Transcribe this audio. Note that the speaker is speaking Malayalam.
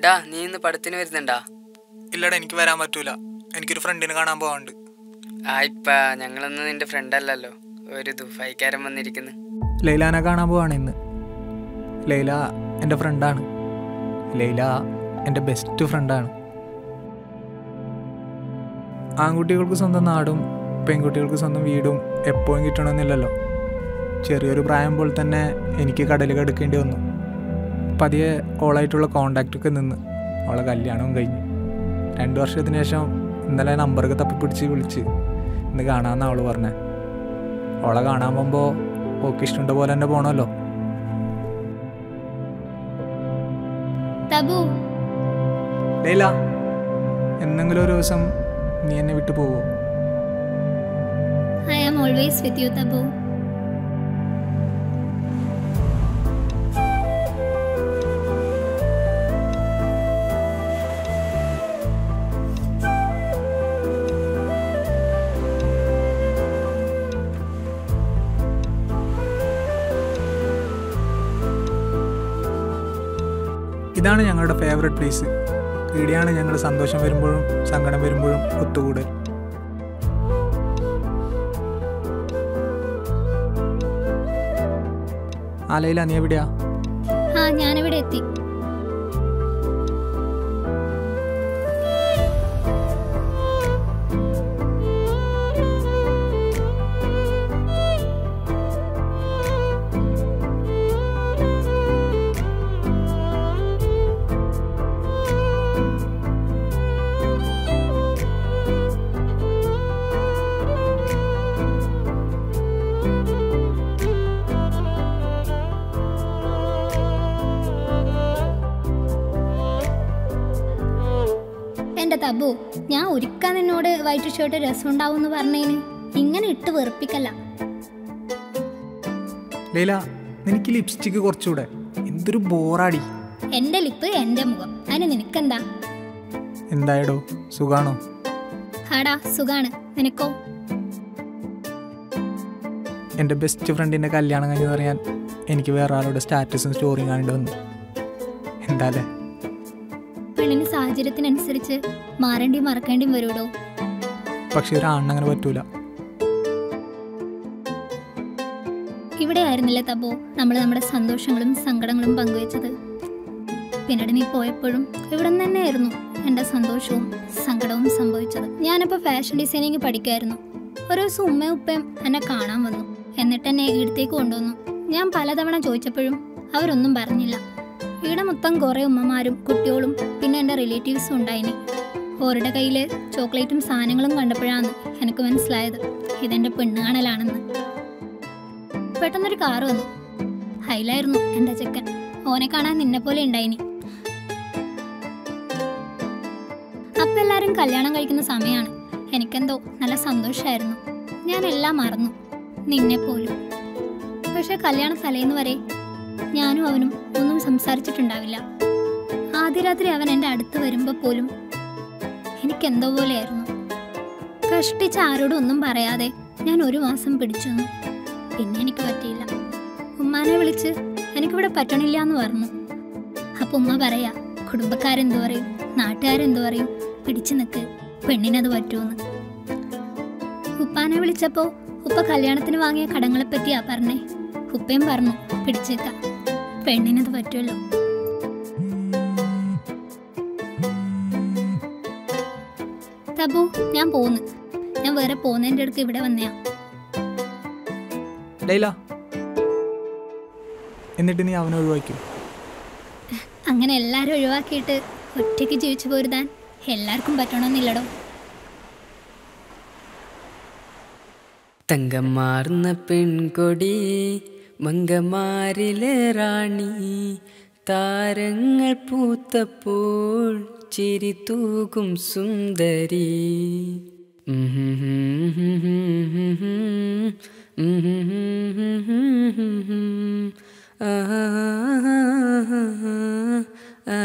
ഡാ നീ ഇന്ന് പടത്തിന് വരുന്നുണ്ടാ? ഇല്ലടാ, എനിക്ക് വരാൻ പറ്റൂല. എനിക്കൊരു ഫ്രണ്ടിനെ കാണാൻ പോവാണ്ട്. ഇപ്പാ ഞങ്ങളൊന്നും നിന്റെ ഫ്രണ്ട് അല്ലല്ലോ, ഒരു ദുബായിക്കാരൻ വന്നിരിക്കുന്നു. ലൈലാനെ കാണാൻ പോവാണ് ഇന്ന്. ലൈല എൻ്റെ ഫ്രണ്ടാണ്. ലൈല എൻ്റെ ബെസ്റ്റ് ഫ്രണ്ടാണ്. ആൺകുട്ടികൾക്ക് സ്വന്തം നാടും പെൺകുട്ടികൾക്ക് സ്വന്തം വീടും എപ്പോഴും കിട്ടണമെന്നില്ലല്ലോ. ചെറിയൊരു പ്രായം പോലെ തന്നെ എനിക്ക് കടൽ കടക്കേണ്ടി വന്നു. പതിയെ ഓളായിട്ടുള്ള കോണ്ടാക്റ്റൊക്കെ നിന്ന് അവളെ കല്യാണവും കഴിഞ്ഞു. 2 വർഷത്തിന് ശേഷം ഇന്നലെ നമ്പറൊക്കെ തപ്പിപ്പിടിച്ച് വിളിച്ച് ഇന്ന് കാണാമെന്ന് അവൾ പറഞ്ഞേ. അവളെ കാണാൻ പോകുമ്പോൾ ഓക്കെ ഇഷ്ടമുണ്ട പോലെ തന്നെ പോകണമല്ലോ. ലൈല, എന്തെങ്കിലും ഒരു ദിവസം നീ എന്നെ വിട്ടു പോവോ? I am always with you, Tabu. ഇതാണ് ഞങ്ങളുടെ ഫേവറേറ്റ് പ്ലേസ്. ഇവിടെയാണ് ഞങ്ങൾ സന്തോഷം വരുമ്പോഴും സങ്കടം വരുമ്പോഴും ഒത്തുകൂടൽ. ലൈല, നീ എവിടെയാ? ഞാനിവിടെ എത്തി. എന്റെ തബു, ഞാൻ ഒരിക്കൽ നിന്നോട് വൈറ്റ് ഷർട്ട് രസമുണ്ടാവും എന്ന് പറഞ്ഞതിന് ഇങ്ങനെ ഇട്ട് വെറുപ്പിക്കല്ല. ലൈല, നിനക്ക് ലിപ്സ്റ്റിക് കുറച്ചുകൂടെ. എന്തൊരു ബോറാടി. എന്റെ ലിപ്പ് എന്റെ മുഖം, അതിന് നിനക്കെന്താ? എന്തായടോ, സുഖാണോ? ഹാടാ, സുഖാണ്. നിനക്കോ? എൻ്റെ ബെസ്റ്റ് ഫ്രണ്ടിൻ്റെ കല്യാണം കഴിഞ്ഞെന്ന് പറയാൻ എനിക്ക് വേറെ ആളുടെ സ്റ്റാറ്റസും സ്റ്റോറിയും കാണേണ്ടി വന്നു. എന്താല്ലേ? പെണ്ണിന് സാഹചര്യത്തിനനുസരിച്ച് മാറേണ്ടിയും മറക്കേണ്ടിയും വരൂടോ. പക്ഷെ ഒരു ആണിനങ്ങനെ പറ്റൂല. ഇവിടെ ആയിരുന്നില്ലേ തബോ നമ്മൾ നമ്മുടെ സന്തോഷങ്ങളും സങ്കടങ്ങളും പങ്കുവെച്ചത്? പിന്നീട് നീ പോയപ്പോഴും ഇവിടെ തന്നെയായിരുന്നു എൻ്റെ സന്തോഷവും സങ്കടവും സംഭവിച്ചത്. ഞാനിപ്പോൾ ഫാഷൻ ഡിസൈനിങ് പഠിക്കായിരുന്നു. ഒരു ദിവസം ഉമ്മയും ഉപ്പയും എന്നെ കാണാൻ വന്നു. എന്നിട്ട് എന്നെ ഇടത്തേക്ക് കൊണ്ടുവന്നു. ഞാൻ പലതവണ ചോദിച്ചപ്പോഴും അവരൊന്നും പറഞ്ഞില്ല. ഇവിടെ മൊത്തം കുറേ ഉമ്മമാരും കുട്ടികളും പിന്നെ എൻ്റെ റിലേറ്റീവ്സും ഉണ്ടായിനി. ഓരുടെ കയ്യിൽ ചോക്ലേറ്റും സാധനങ്ങളും കണ്ടപ്പോഴാണ് എനിക്ക് മനസ്സിലായത് ഇതെൻ്റെ പെണ്ണ് കാണലാണെന്ന്. പെട്ടെന്നൊരു കാറ് വന്നു. ഹൈലായിരുന്നു എൻ്റെ ചെക്കൻ. ഓനെ കാണാൻ നിന്നെപ്പോലെ ഉണ്ടായിനി. അപ്പം എല്ലാവരും കല്യാണം കഴിക്കുന്ന സമയമാണ്. എനിക്കെന്തോ നല്ല സന്തോഷമായിരുന്നു. ഞാൻ എല്ലാം മറന്നു, നിന്നെപ്പോലും. പക്ഷെ കല്യാണ തലേന്ന് വരെ ഞാനും അവനും ഒന്നും സംസാരിച്ചിട്ടുണ്ടാവില്ല. ആദ്യ രാത്രി അവൻ എൻ്റെ അടുത്ത് വരുമ്പോൾ പോലും എനിക്കെന്തോ പോലെയായിരുന്നു. കഷ്ടിച്ച് ആരോടും ഒന്നും പറയാതെ ഞാൻ 1 മാസം പിടിച്ചു. പിന്നെ എനിക്ക് പറ്റിയില്ല. ഉമ്മാനെ വിളിച്ച് എനിക്കിവിടെ പറ്റണില്ല എന്ന് പറഞ്ഞു. അപ്പം ഉമ്മ പറയാ, കുടുംബക്കാരെന്തു പറയും, നാട്ടുകാരെന്തു പറയും, പിടിച്ചു നിൽക്ക്, പെണ്ണിനത് പറ്റുമെന്ന്. ഉപ്പാനെ വിളിച്ചപ്പോൾ ഉപ്പ കല്യാണത്തിന് വാങ്ങിയ കടങ്ങളെപ്പറ്റിയാ പറഞ്ഞേ. ഉപ്പയും പറഞ്ഞു, പിടിച്ചു നിൽക്കാം, പെണ്ണിനത് പറ്റുമല്ലോ. തബു, ഞാൻ പോന്ന്. ഞാൻ വേറെ പോകുന്നതിൻ്റെ അടുത്ത് ഇവിടെ വന്നയാ. ലൈല, എന്നിട്ട് നീ അവനെ ഒഴിവാക്കി? അങ്ങനെ എല്ലാവരും ഒഴിവാക്കിയിട്ട് ഒറ്റയ്ക്ക് ജീവിച്ചു പോരുതാൻ എല്ലാവർക്കും പറ്റണമെന്നില്ലടോ. തങ്കമാർന്ന പെൺകൊടി മങ്കമാരിലെ റാണി, താരങ്ങൾ പൂത്തപ്പോൾ ചിരി തൂകും സുന്ദരി. ആ